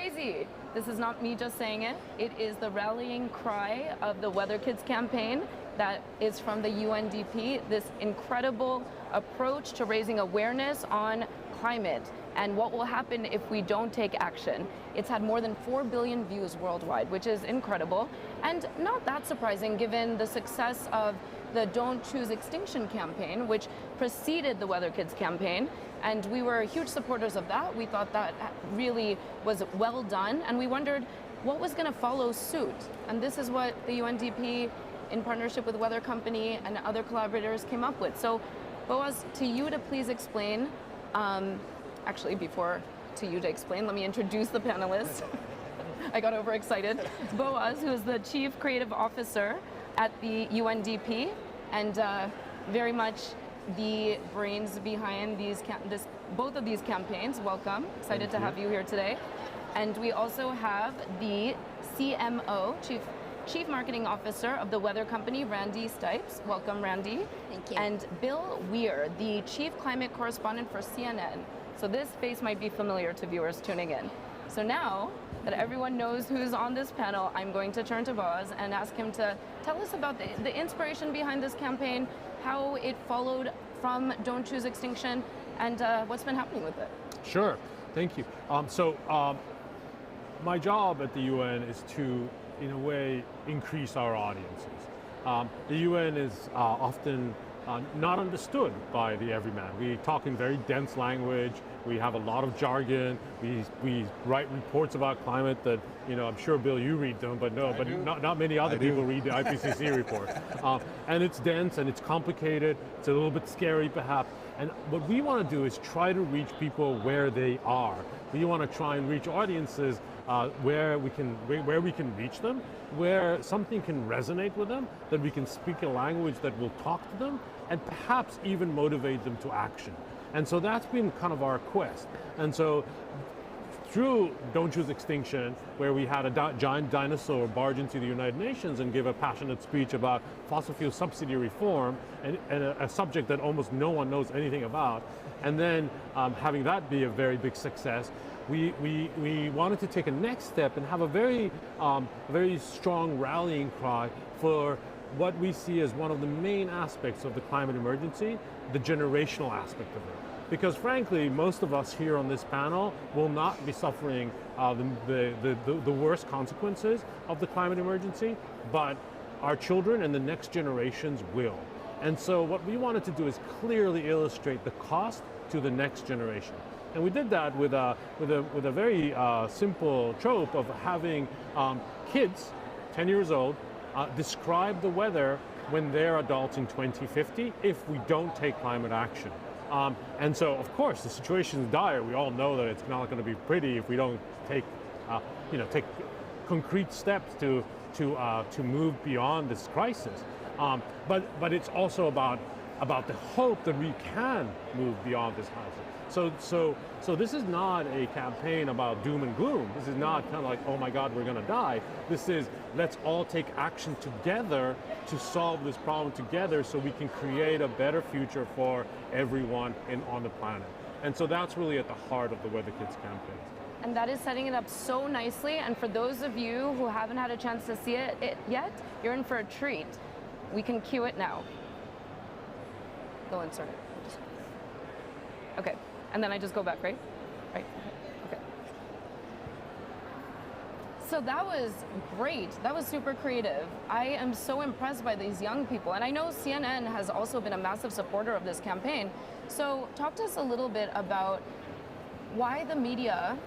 crazy. This is not me just saying it. It is the rallying cry of the Weather Kids campaign that is from the UNDP, this incredible approach to raising awareness on climate and what will happen if we don't take action. It's had more than 4 billion views worldwide, which is incredible, and not that surprising given the success of the Don't Choose Extinction campaign, which preceded the Weather Kids campaign, and we were huge supporters of that. We thought that really was well done, and we wondered what was going to follow suit. And this is what the UNDP, in partnership with Weather Company and other collaborators, came up with. So, Boaz, to you to please explain. Actually, before to you to explain, let me introduce the panelists. I got overexcited. Boaz, who is the Chief Creative Officer at the UNDP, and very much the brains behind both of these campaigns. Welcome. Excited to have you here today. And we also have the CMO, Chief Marketing Officer of the Weather Company, Randi Stipes. Welcome, Randi. Thank you. And Bill Weir, the Chief Climate Correspondent for CNN. So this face might be familiar to viewers tuning in. So now that everyone knows who's on this panel, I'm going to turn to Boaz and ask him to tell us about the inspiration behind this campaign, how it followed from Don't Choose Extinction, and what's been happening with it. Sure, thank you. My job at the UN is to, in a way, increase our audiences. The UN is often not understood by the everyman. We talk in very dense language. We have a lot of jargon. We write reports about climate that, I'm sure, Bill, you read them, but not many other people read the IPCC report. And it's dense and it's complicated. It's a little bit scary, perhaps. And what we want to do is try to reach people where they are. We want to try and reach audiences where we can reach them, where something can resonate with them, that we can speak a language that will talk to them, and perhaps even motivate them to action. And so that's been kind of our quest. And so through Don't Choose Extinction, where we had a giant dinosaur barge into the United Nations and give a passionate speech about fossil fuel subsidy reform, and a subject that almost no one knows anything about, and then having that be a very big success, we wanted to take a next step and have a very strong rallying cry for what we see as one of the main aspects of the climate emergency, the generational aspect of it. Because frankly, most of us here on this panel will not be suffering the worst consequences of the climate emergency, but our children and the next generations will. And so what we wanted to do is clearly illustrate the cost to the next generation. And we did that with a very simple trope of having kids, 10 years old, describe the weather when they're adults in 2050 if we don't take climate action. And so, of course, the situation is dire. We all know that it's not going to be pretty if we don't take concrete steps to move beyond this crisis. But it's also about the hope that we can move beyond this crisis. So this is not a campaign about doom and gloom. This is not kind of like, oh my God, we're going to die. This is, let's all take action together to solve this problem together so we can create a better future for everyone on the planet. And so that's really at the heart of the Weather Kids campaign. And that is setting it up so nicely. And for those of you who haven't had a chance to see it yet, you're in for a treat. We can cue it now. Go insert it. Okay. And then I just go back, right? Right, okay. So that was great. That was super creative. I am so impressed by these young people. And I know CNN has also been a massive supporter of this campaign. So talk to us a little bit about why the media,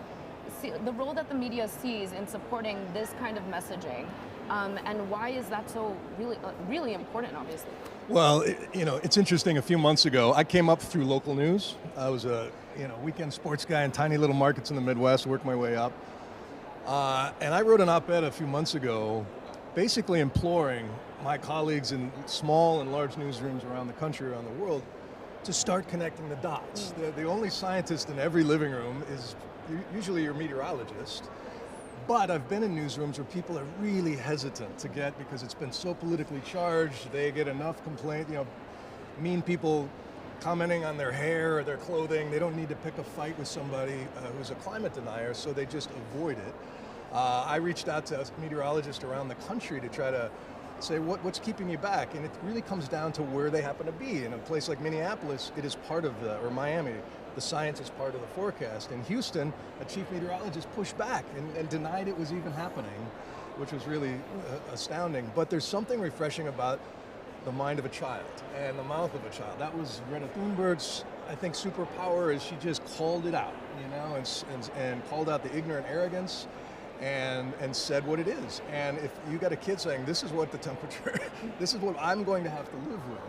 the role that the media sees in supporting this kind of messaging, and why is that so really important, obviously? Well, it's interesting. A few months ago, I came up through local news. I was a weekend sports guy in tiny little markets in the Midwest, worked my way up. And I wrote an op-ed a few months ago basically imploring my colleagues in small and large newsrooms around the country, around the world, to start connecting the dots. The only scientist in every living room is usually your meteorologist. But I've been in newsrooms where people are really hesitant to because it's been so politically charged. They get enough complaint, mean people commenting on their hair or their clothing. They don't need to pick a fight with somebody who's a climate denier, so they just avoid it. I reached out to meteorologists around the country to try to say what's keeping you back, and it really comes down to where they happen to be. In a place like Minneapolis, it is part of or Miami, the science is part of the forecast. In Houston, a chief meteorologist pushed back and denied it was even happening, which was really astounding. But there's something refreshing about the mind of a child and the mouth of a child. That was Greta Thunberg's, I think, superpower, is she just called it out, and called out the ignorant arrogance and said what it is. And if you got a kid saying, this is what the temperature, this is what I'm going to have to live with,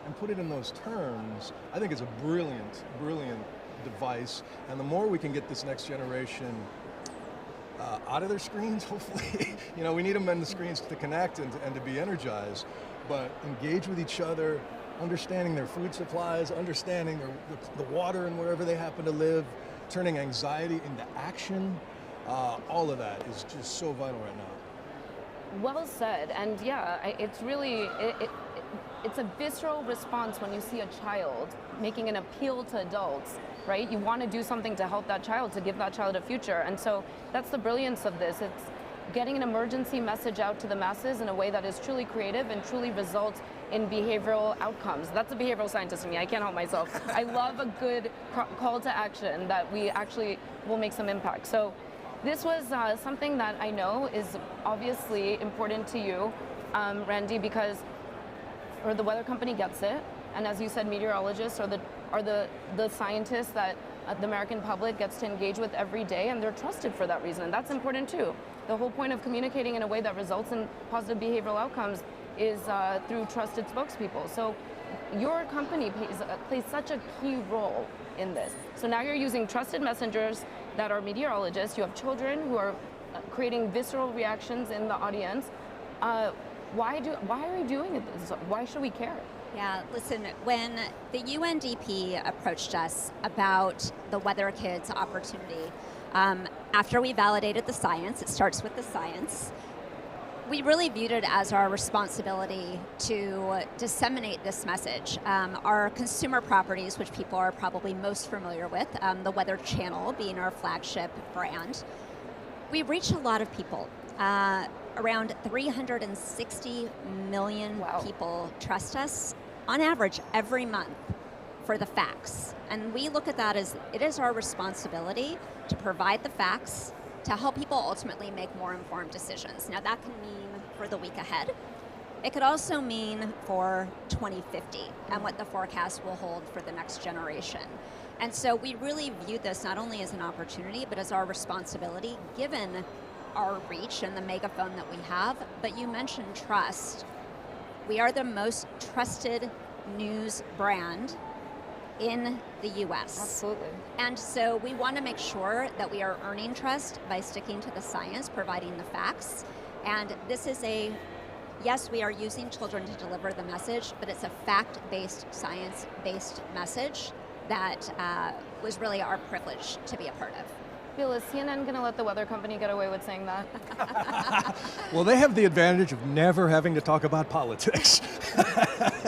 and put it in those terms, I think it's a brilliant, brilliant device. And the more we can get this next generation out of their screens, hopefully, we need them in the screens to connect and to be energized, but engage with each other, understanding their food supplies, understanding the water and wherever they happen to live, turning anxiety into action. All of that is just so vital right now. Well said. And yeah, it's really, it's a visceral response when you see a child making an appeal to adults, right? You want to do something to help that child, to give that child a future. And so that's the brilliance of this. It's getting an emergency message out to the masses in a way that is truly creative and truly results in behavioral outcomes. That's a behavioral scientist in me. I can't help myself. I love a good call to action that we actually will make some impact. So this was something that I know is obviously important to you, Randi, because the weather company gets it, and as you said, meteorologists are the scientists that the American public gets to engage with every day, and they're trusted for that reason, and that's important too. The whole point of communicating in a way that results in positive behavioral outcomes is through trusted spokespeople. So your company plays such a key role in this. So now you're using trusted messengers that are meteorologists. You have children who are creating visceral reactions in the audience. Why are you doing it? Why should we care? Yeah, listen, when the UNDP approached us about the Weather Kids opportunity, after we validated the science, it starts with the science, we really viewed it as our responsibility to disseminate this message. Our consumer properties, which people are probably most familiar with, the Weather Channel being our flagship brand, we reach a lot of people. Around 360 million people trust us on average every month for the facts. And we look at that as it is our responsibility to provide the facts to help people ultimately make more informed decisions. Now that can mean for the week ahead. It could also mean for 2050 and what the forecast will hold for the next generation. And so we really view this not only as an opportunity, but as our responsibility, given our reach and the megaphone that we have. But you mentioned trust. We are the most trusted news brand in the US. Absolutely. And so we want to make sure that we are earning trust by sticking to the science, providing the facts. And this is yes, we are using children to deliver the message, but it's a fact-based, science-based message that was really our privilege to be a part of. Bill, is CNN going to let the weather company get away with saying that? Well, they have the advantage of never having to talk about politics.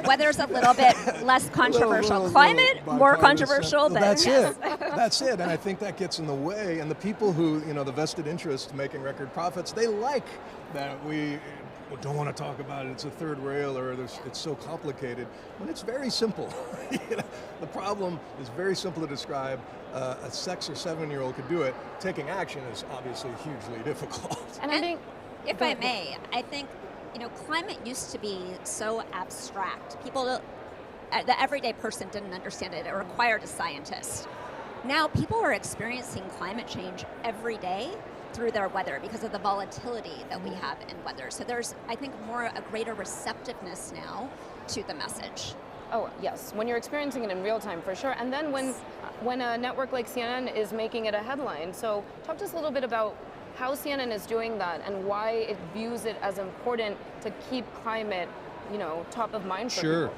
Weather's a little bit less controversial. Climate, more controversial. Well, that's it. That's it. And I think that gets in the way. And the people who, the vested interest making record profits, they like that we don't want to talk about it. It's a third rail, or it's so complicated. When it's very simple. The problem is very simple to describe. A 6 or 7-year-old could do it. Taking action is obviously hugely difficult. And if I may, I think climate used to be so abstract. People, the everyday person didn't understand it. It required a scientist. Now people are experiencing climate change every day through their weather because of the volatility that we have in weather. So there's, I think, a greater receptiveness now to the message. Oh, yes, when you're experiencing it in real time, for sure. And then when a network like CNN is making it a headline. So talk to us a little bit about how CNN is doing that and why it views it as important to keep climate, top of mind for people.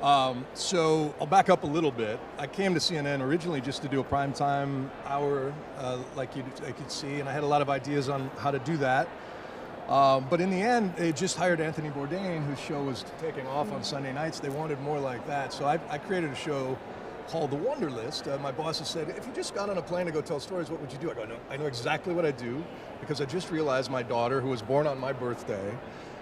Sure. So I'll back up a little bit. I came to CNN originally just to do a primetime hour like you could see, and I had a lot of ideas on how to do that. But in the end, they just hired Anthony Bourdain, whose show was taking off on Sunday nights. They wanted more like that. So I created a show called the Wonder List. My boss has said, if you just got on a plane to go tell stories, what would you do? I go, no, I know exactly what I do, because I just realized my daughter, who was born on my birthday,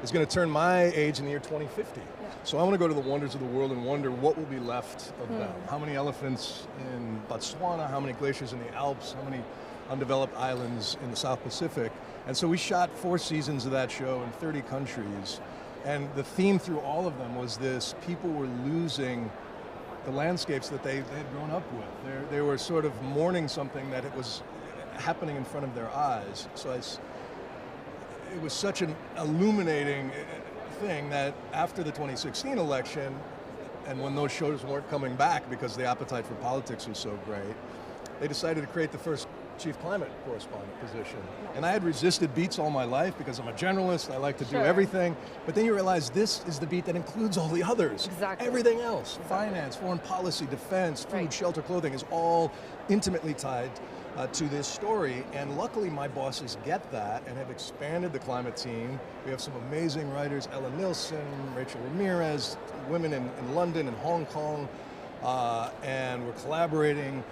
is going to turn my age in the year 2050. Yeah. So I want to go to the wonders of the world and wonder what will be left of them. How many elephants in Botswana, how many glaciers in the Alps, how many undeveloped islands in the South Pacific. And so we shot 4 seasons of that show in 30 countries. And the theme through all of them was this: people were losing the landscapes that they had grown up with. They were sort of mourning something that it was happening in front of their eyes. So it was such an illuminating thing that after the 2016 election, and when those shows weren't coming back because the appetite for politics was so great, they decided to create the first chief climate correspondent position. And I had resisted beats all my life because I'm a generalist, I like to do everything, but then you realize this is the beat that includes all the others. Exactly. Everything else, finance, foreign policy, defense, food, shelter, clothing, is all intimately tied to this story. And luckily my bosses get that and have expanded the climate team. We have some amazing writers, Ella Nilsson, Rachel Ramirez, women in London and Hong Kong, and we're collaborating.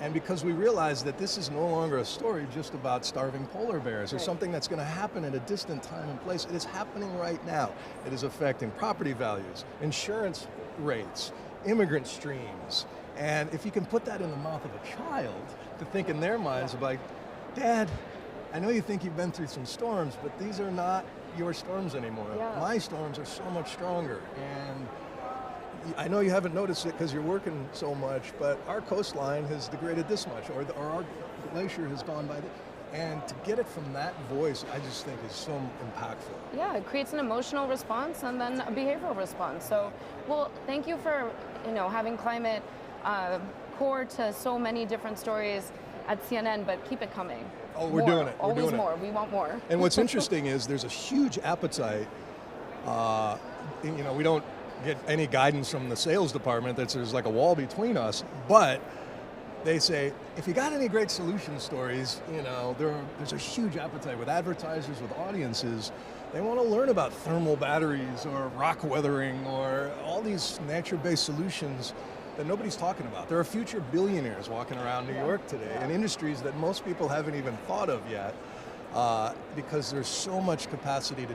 And because we realize that this is no longer a story just about starving polar bears or something that's going to happen at a distant time and place. It is happening right now. It is affecting property values, insurance rates, immigrant streams. And if you can put that in the mouth of a child to think in their minds about, Dad, I know you think you've been through some storms, but these are not your storms anymore. Yeah. My storms are so much stronger. And I know you haven't noticed it because you're working so much, but our coastline has degraded this much, or our glacier has gone by. And to get it from that voice, I just think is so impactful. Yeah, it creates an emotional response and then a behavioral response. So, well, thank you for having climate core to so many different stories at CNN, but keep it coming. Oh, we're doing it. Always more. We want more. And what's interesting is there's a huge appetite. We don't get any guidance from the sales department that there's like a wall between us, but they say, if you got any great solution stories, there's a huge appetite with advertisers, with audiences. They want to learn about thermal batteries or rock weathering or all these nature-based solutions that nobody's talking about. There are future billionaires walking around New York today in industries that most people haven't even thought of yet. Because there's so much capacity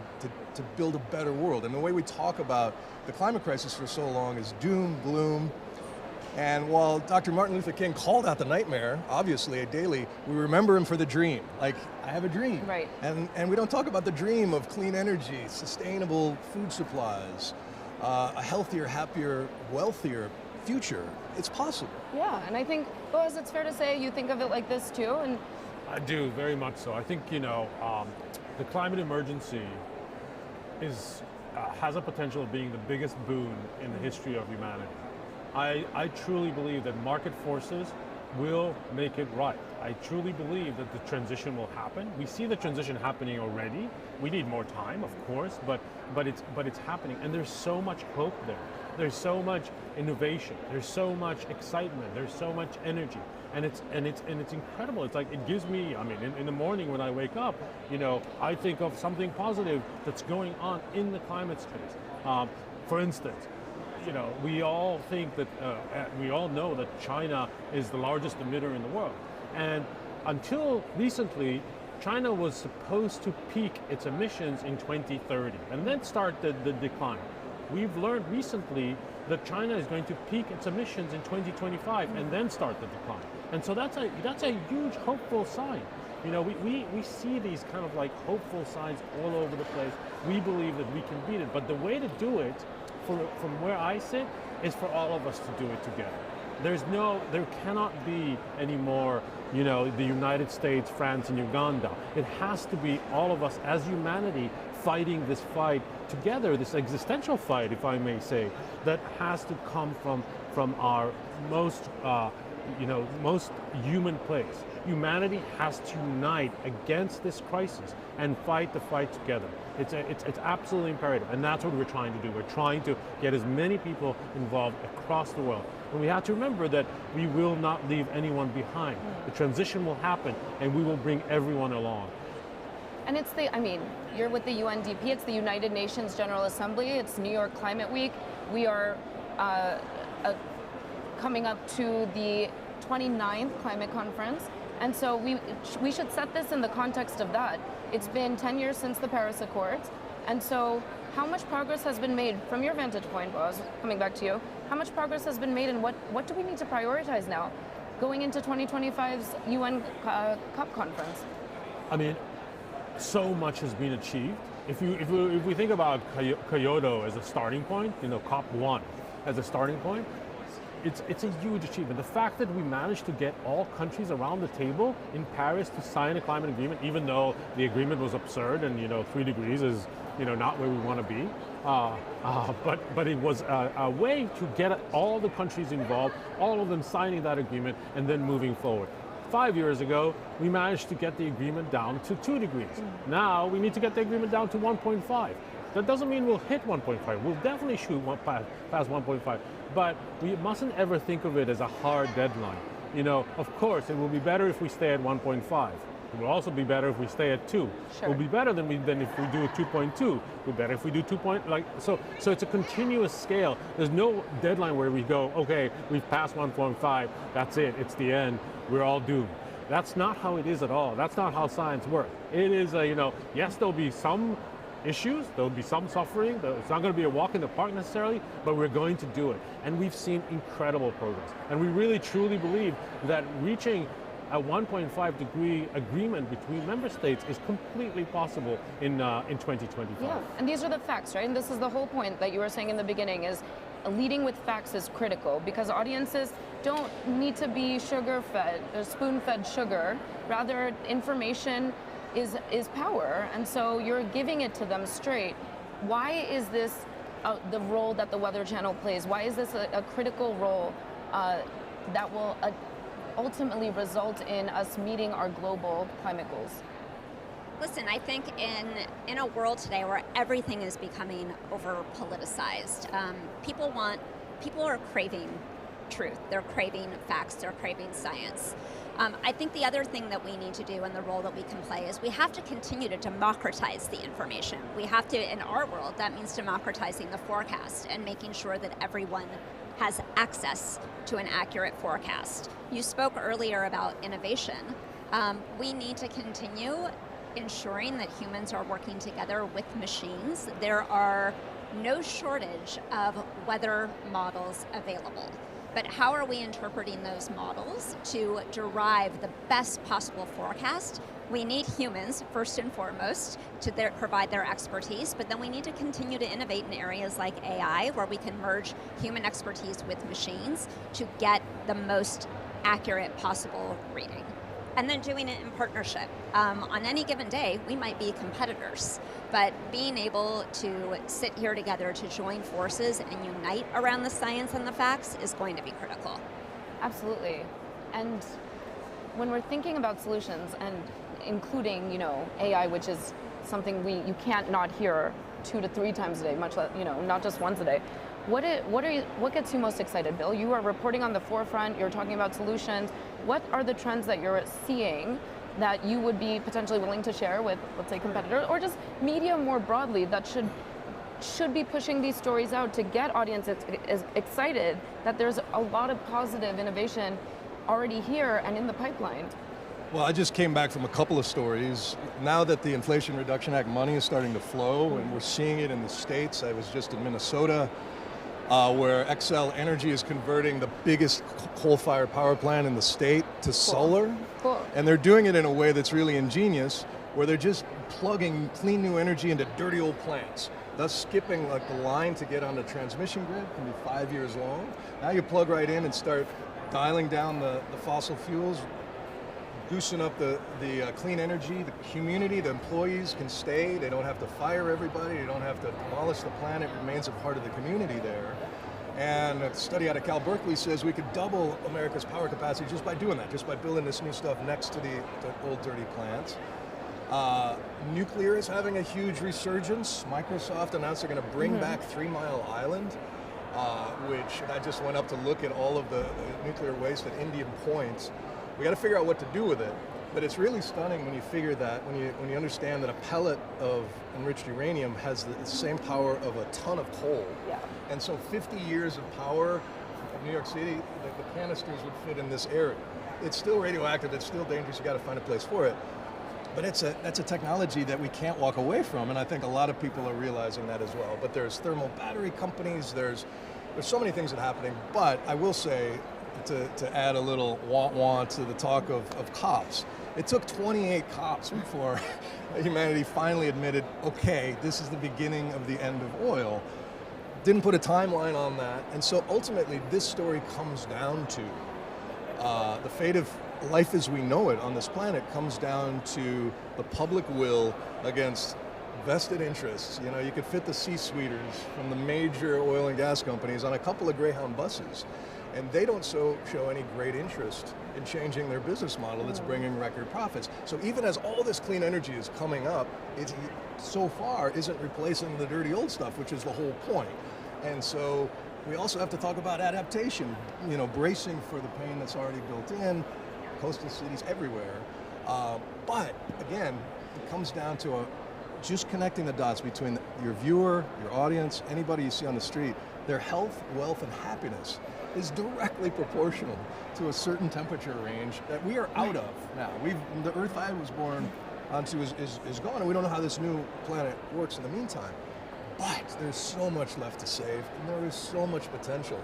to build a better world. And the way we talk about the climate crisis for so long is doom, gloom. And while Dr. Martin Luther King called out the nightmare, obviously, daily, we remember him for the dream. Like, I have a dream. Right. And we don't talk about the dream of clean energy, sustainable food supplies, a healthier, happier, wealthier future. It's possible. Yeah, and I think, Boaz, it's fair to say you think of it like this too. And I do, very much so. I think, the climate emergency has a potential of being the biggest boon in the history of humanity. I truly believe that market forces will make it right. I truly believe that the transition will happen. We see the transition happening already. We need more time, of course, but it's happening, and there's so much hope there. There's so much innovation. There's so much excitement. There's so much energy. And it's incredible. It's like, it gives me, in the morning when I wake up, I think of something positive that's going on in the climate space. For instance, we all think that, we all know that China is the largest emitter in the world. And until recently, China was supposed to peak its emissions in 2030 and then start the decline. We've learned recently that China is going to peak its emissions in 2025 and then start the decline. And so that's a huge hopeful sign. We see these kind of like hopeful signs all over the place. We believe that we can beat it, but the way to do it, from where I sit, is for all of us to do it together. There cannot be any more, the United States, France, and Uganda. It has to be all of us as humanity fighting this fight together, this existential fight, if I may say, that has to come from our most human place. Humanity has to unite against this crisis and fight the fight together. It's absolutely imperative, and that's what we're trying to do. We're trying to get as many people involved across the world. And we have to remember that we will not leave anyone behind. The transition will happen, and we will bring everyone along. And you're with the UNDP, it's the United Nations General Assembly, it's New York Climate Week. We are coming up to the 29th climate conference. And so we should set this in the context of that. It's been 10 years since the Paris Accords. And so how much progress has been made from your vantage point, Boaz, coming back to you, how much progress has been made and what do we need to prioritize now going into 2025's UN COP conference? I mean, so much has been achieved. If we think about Kyoto as a starting point, COP1 as a starting point, it's a huge achievement. The fact that we managed to get all countries around the table in Paris to sign a climate agreement, even though the agreement was absurd and 3 degrees is not where we want to be, but it was a way to get all the countries involved, all of them signing that agreement and then moving forward. 5 years ago, we managed to get the agreement down to 2 degrees. Now we need to get the agreement down to 1.5. That doesn't mean we'll hit 1.5. We'll definitely shoot past 1.5, but we mustn't ever think of it as a hard deadline. Of course, it will be better if we stay at 1.5. It will also be better if we stay at 2. Sure. It will be better than if we do 2.2. It will be better if we do 2. So it's a continuous scale. There's no deadline where we go, okay, we've passed 1.5, that's it, it's the end, we're all doomed. That's not how it is at all. That's not how science works. It is yes, there'll be some issues, there'll be some suffering, it's not going to be a walk in the park necessarily, but we're going to do it. And we've seen incredible progress. And we really truly believe that reaching a 1.5 degree agreement between member states is completely possible in 2025. Yeah, and these are the facts, right? And this is the whole point that you were saying in the beginning is leading with facts is critical because audiences don't need to be sugar-fed or spoon-fed sugar. Rather, information is power, and so you're giving it to them straight. Why is this the role that the Weather Channel plays? Why is this a critical role that will ultimately result in us meeting our global climate goals? Listen, I think in a world today where everything is becoming over politicized, people are craving truth. They're craving facts. They're craving science. I think the other thing that we need to do and the role that we can play is we have to continue to democratize the information. We have to, in our world, that means democratizing the forecast and making sure that everyone has access to an accurate forecast. You spoke earlier about innovation. We need to continue ensuring that humans are working together with machines. There are no shortage of weather models available. But how are we interpreting those models to derive the best possible forecast? We need humans, first and foremost, to provide their expertise, but then we need to continue to innovate in areas like AI, where we can merge human expertise with machines to get the most accurate possible reading. And then doing it in partnership. On any given day, we might be competitors, but being able to sit here together to join forces and unite around the science and the facts is going to be critical. Absolutely. And when we're thinking about solutions and including, AI, which is something you can't not hear 2 to 3 times a day, much less, not just once a day. What gets you most excited, Bill? You are reporting on the forefront, you're talking about solutions. What are the trends that you're seeing that you would be potentially willing to share with, let's say, competitors, or just media more broadly that should be pushing these stories out to get audiences excited that there's a lot of positive innovation already here and in the pipeline? Well, I just came back from a couple of stories. Now that the Inflation Reduction Act money is starting to flow, and we're seeing it in the States. I was just in Minnesota, where Xcel Energy is converting the biggest coal-fired power plant in the state to solar. Cool. And they're doing it in a way that's really ingenious, where they're just plugging clean new energy into dirty old plants, thus skipping the line to get on the transmission grid, can be 5 years long. Now you plug right in and start dialing down the fossil fuels, goosing up the clean energy. The community, the employees can stay. They don't have to fire everybody. They don't have to demolish the plant. It remains a part of the community there. And a study out of Cal Berkeley says we could double America's power capacity just by doing that, just by building this new stuff next to the old dirty plants. Nuclear is having a huge resurgence. Microsoft announced they're going to bring back 3 Mile Island, which I just went up to look at all of the nuclear waste at Indian Point. We got to figure out what to do with it, but it's really stunning when you figure that, when you understand that a pellet of enriched uranium has the same power of a ton of coal. Yeah. And so 50 years of power in New York City, the canisters would fit in this area. It's still radioactive, it's still dangerous, you got to find a place for it. But that's a technology that we can't walk away from, and I think a lot of people are realizing that as well. But there's thermal battery companies, there's so many things that are happening, but I will say, to add a little wah-wah to the talk of cops, it took 28 cops before humanity finally admitted, okay, this is the beginning of the end of oil. Didn't put a timeline on that, and so ultimately this story comes down to the fate of life as we know it on this planet comes down to the public will against vested interests. You know, you could fit the C-suiters from the major oil and gas companies on a couple of Greyhound buses, and they don't show any great interest in changing their business model that's bringing record profits. So even as all this clean energy is coming up, it so far isn't replacing the dirty old stuff, which is the whole point. And so we also have to talk about adaptation, you know, bracing for the pain that's already built in, coastal cities everywhere. But again, it comes down to just connecting the dots between your viewer, your audience, anybody you see on the street. Their health, wealth, and happiness is directly proportional to a certain temperature range that we are out of now. The Earth I was born onto is gone, and we don't know how this new planet works in the meantime. But there's so much left to save, and there is so much potential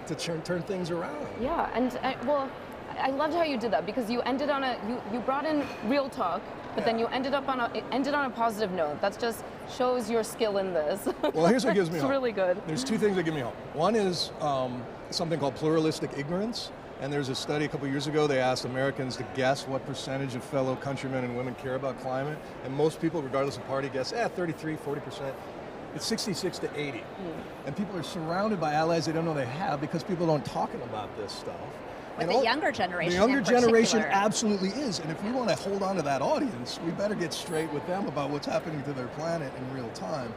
to turn things around. Yeah, and well, I loved how you did that, because you ended on you brought in real talk, but then you ended on a positive note. That just shows your skill in this. Well, here's what gives me hope. It's really good. There's two things that give me hope. One is something called pluralistic ignorance. And there's a study a couple years ago, they asked Americans to guess what percentage of fellow countrymen and women care about climate. And most people, regardless of party, guess 33, 40%. It's 66 to 80. And people are surrounded by allies they don't know they have because people don't talking about this stuff. With the younger generation. The younger generation particular. absolutely is. And if we want to hold on to that audience, we better get straight with them about what's happening to their planet in real time.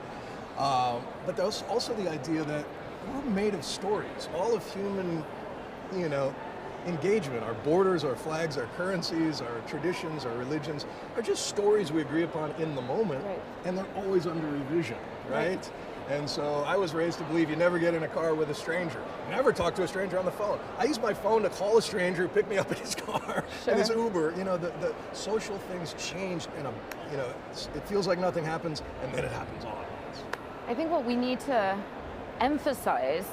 But there's also the idea that we're made of stories. All of human, you know, engagement, our borders, our flags, our currencies, our traditions, our religions, are just stories we agree upon in the moment, Right. and they're always under revision, right? And so I was raised to believe you never get in a car with a stranger. Never talk to a stranger on the phone. I use my phone to call a stranger, pick me up in his car, and his Uber. You know, the social things change, and you know, it feels like nothing happens, and then it happens all at once. I think what we need to emphasize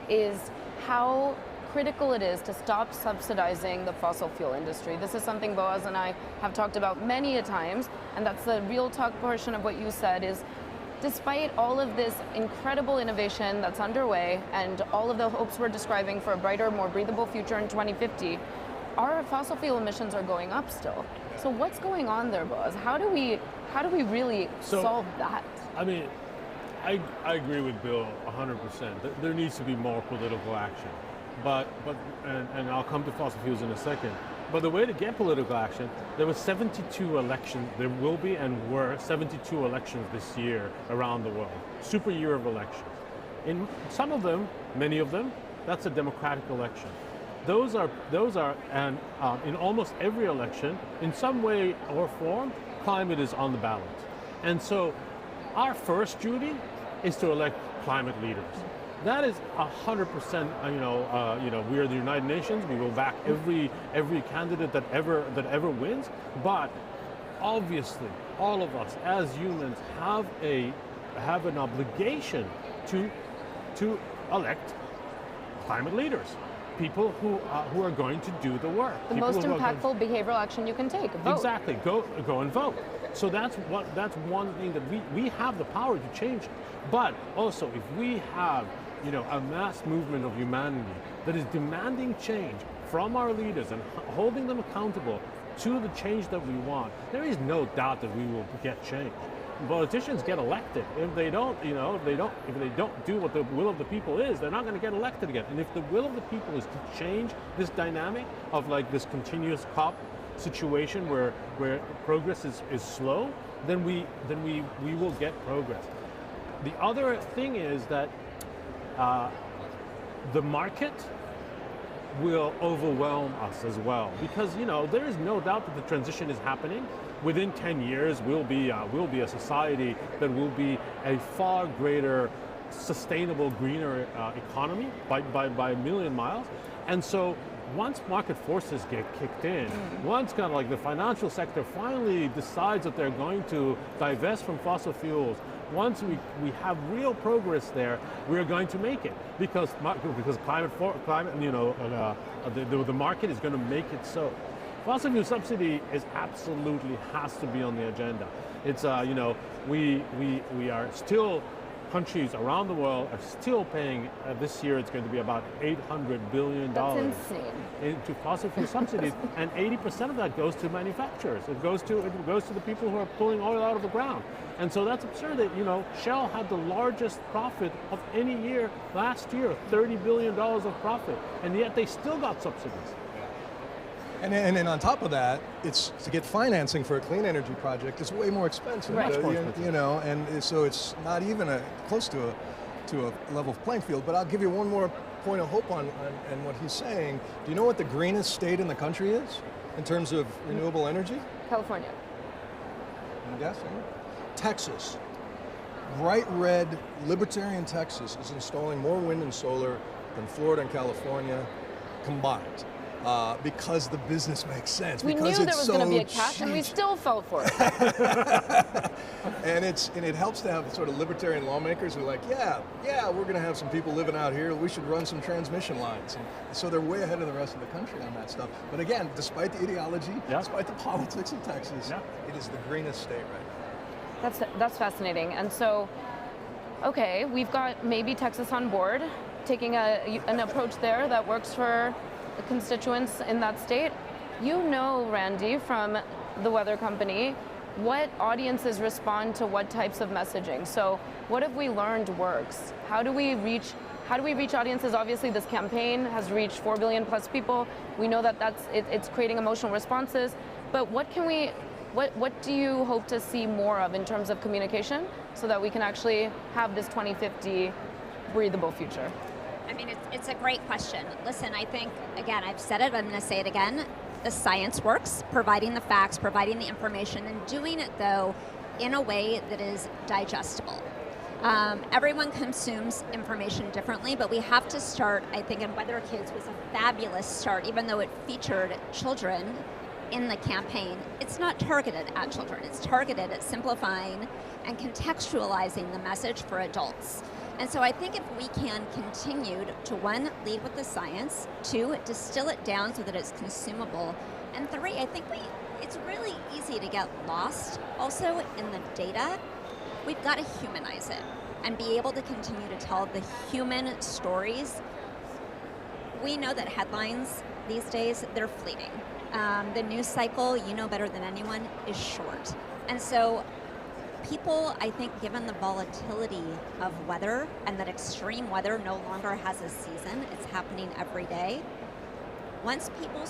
is how critical it is to stop subsidizing the fossil fuel industry. This is something Boaz and I have talked about many a times, and that's the real talk portion of what you said is, despite all of this incredible innovation that's underway and all of the hopes we're describing for a brighter, more breathable future in 2050, our fossil fuel emissions are going up still. So what's going on there, Boaz? How do we really solve that? I mean, I agree with Bill 100%. There needs to be more political action. But I'll come to fossil fuels in a second. But the way to get political action, there were 72 elections, there will be and were 72 elections this year around the world. Super year of elections. In some of them, many of them, that's a democratic election. Those are, and in almost every election, in some way or form, climate is on the ballot. And so our first duty is to elect climate leaders. That is 100%. We are the United Nations. We will back every candidate that ever wins. But obviously, all of us as humans have an obligation to elect climate leaders, people who are going to do the work. The most impactful behavioral action you can take. Vote. Exactly. Go and vote. So that's one thing that we have the power to change. But also, if we have a mass movement of humanity that is demanding change from our leaders and holding them accountable to the change that we want, there is no doubt that we will get change. Politicians get elected. If they don't do what the will of the people is, they're not going to get elected again. And if the will of the people is to change this dynamic of like this continuous COP situation where progress is slow, then we will get progress. The other thing is that the market will overwhelm us as well, because there is no doubt that the transition is happening. Within 10 years, we'll be a society that will be a far greater sustainable, greener economy by a million miles. And so once market forces get kicked in, once kind of like the financial sector finally decides that they're going to divest from fossil fuels, once we have real progress there, we're going to make it because climate, the market is going to make it so. Fossil fuel subsidy absolutely has to be on the agenda. It's we are still, countries around the world are still paying, this year it's going to be about $800 billion into fossil fuel subsidies, and 80% of that goes to manufacturers. It goes to the people who are pulling oil out of the ground. And so that's absurd that, Shell had the largest profit of any year last year, $30 billion of profit, and yet they still got subsidies. And then on top of that, it's to get financing for a clean energy project is way more expensive. Right. Much more expensive. And so it's not even close to a level playing field. But I'll give you one more point of hope on what he's saying. Do you know what the greenest state in the country is in terms of renewable energy? California. I'm guessing. Texas. Bright red, libertarian Texas is installing more wind and solar than Florida and California combined. Because the business makes sense. We because knew it's there was so going to be a catch, and we still fell for it. and it helps to have sort of libertarian lawmakers who are like, yeah, we're going to have some people living out here. We should run some transmission lines. And so they're way ahead of the rest of the country on that stuff. But again, despite the ideology, despite the politics of Texas, it is the greenest state right now. That's fascinating. And so, okay, we've got maybe Texas on board, taking an approach there that works for the constituents in that state. Randy, from the Weather Company, what audiences respond to what types of messaging. So what have we learned works? How do we reach audiences? Obviously this campaign has reached 4 billion plus people. We know that it's creating emotional responses, but what do you hope to see more of in terms of communication so that we can actually have this 2050 breathable future? I mean, it's a great question. Listen, I think, again, I've said it, but I'm going to say it again. The science works, providing the facts, providing the information, and doing it, though, in a way that is digestible. Everyone consumes information differently, but we have to start, I think, and Weather Kids was a fabulous start, even though it featured children in the campaign. It's not targeted at children. It's targeted at simplifying and contextualizing the message for adults. And so I think if we can continue to, one, lead with the science, two, distill it down so that it's consumable, and three, I think it's really easy to get lost also in the data. We've got to humanize it and be able to continue to tell the human stories. We know that headlines these days, they're fleeting. The news cycle, you know better than anyone, is short. And so people, I think, given the volatility of weather and that extreme weather no longer has a season, it's happening every day. Once people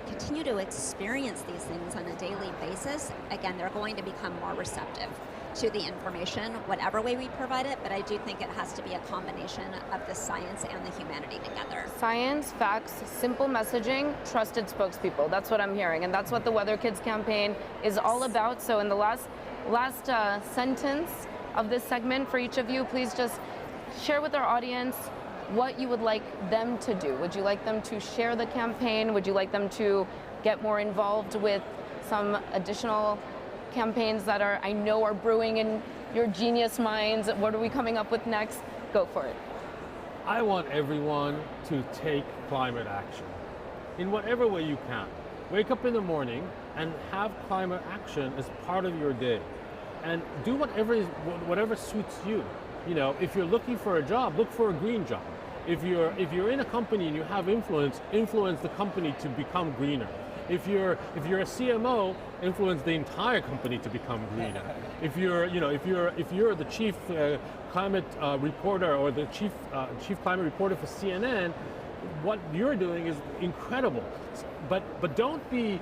continue to experience these things on a daily basis, again, they're going to become more receptive to the information, whatever way we provide it, but I do think it has to be a combination of the science and the humanity together. Science, facts, simple messaging, trusted spokespeople. That's what I'm hearing, and that's what the Weather Kids campaign is all about. So in the last sentence of this segment for each of you, please just share with our audience what you would like them to do. Would you like them to share the campaign? Would you like them to get more involved with some additional campaigns that I know are brewing in your genius minds? What are we coming up with next? Go for it. I want everyone to take climate action in whatever way you can. Wake up in the morning and have climate action as part of your day, and do whatever suits you. If you're looking for a job, look for a green job. If you're in a company and you have influence the company to become greener. If you're a CMO, influence the entire company to become greener. If you're the chief climate reporter or the chief climate reporter for CNN, what you're doing is incredible. But don't be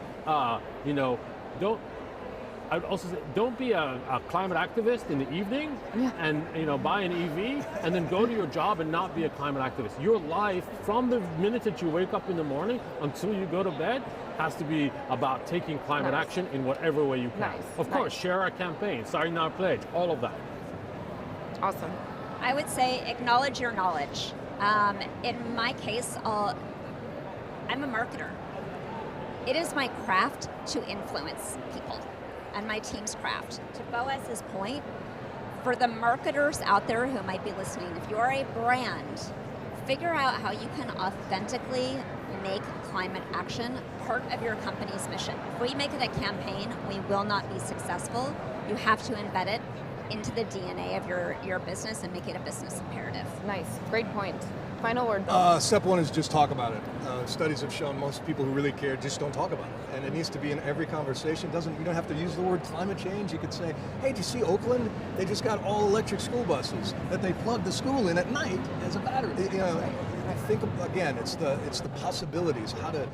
I would also say, don't be a climate activist in the evening and buy an EV and then go to your job and not be a climate activist. Your life, from the minute that you wake up in the morning until you go to bed, has to be about taking climate action in whatever way you can. Of course, share our campaign, sign our pledge, all of that. Awesome. I would say acknowledge your knowledge. In my case, I'm a marketer. It is my craft to influence people, and my team's craft. To Boaz's point, for the marketers out there who might be listening, if you're a brand, figure out how you can authentically make climate action part of your company's mission. If we make it a campaign, we will not be successful. You have to embed it into the DNA of your business and make it a business imperative. Nice, great point. Final word. Step one is just talk about it. Studies have shown most people who really care just don't talk about it. And it needs to be in every conversation. You don't have to use the word climate change. You could say, hey, did you see Oakland? They just got all electric school buses that they plug the school in at night as a battery. I think, again, it's the possibilities, how to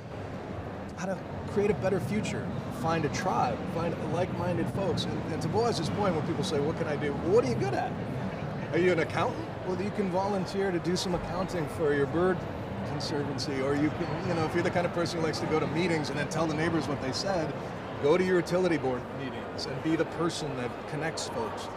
create a better future, find a tribe, find like-minded folks. And to Boaz's point, when people say, what can I do? Well, what are you good at? Are you an accountant? Well, you can volunteer to do some accounting for your bird conservancy, or you can, if you're the kind of person who likes to go to meetings and then tell the neighbors what they said, go to your utility board meetings and be the person that connects folks.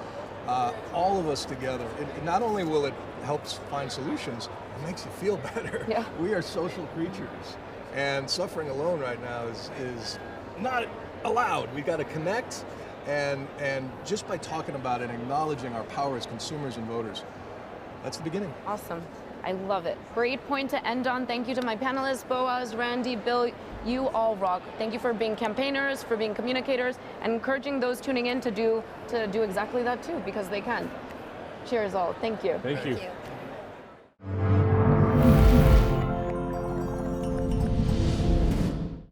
All of us together. Not only will it help find solutions, it makes you feel better. Yeah. We are social creatures, and suffering alone right now is not allowed. We got to connect, and just by talking about it, acknowledging our power as consumers and voters, that's the beginning. Awesome. I love it. Great point to end on. Thank you to my panelists, Boaz, Randi, Bill. You all rock. Thank you for being campaigners, for being communicators, and encouraging those tuning in to do exactly that too, because they can. Cheers all. Thank you. Thank you. Thank you.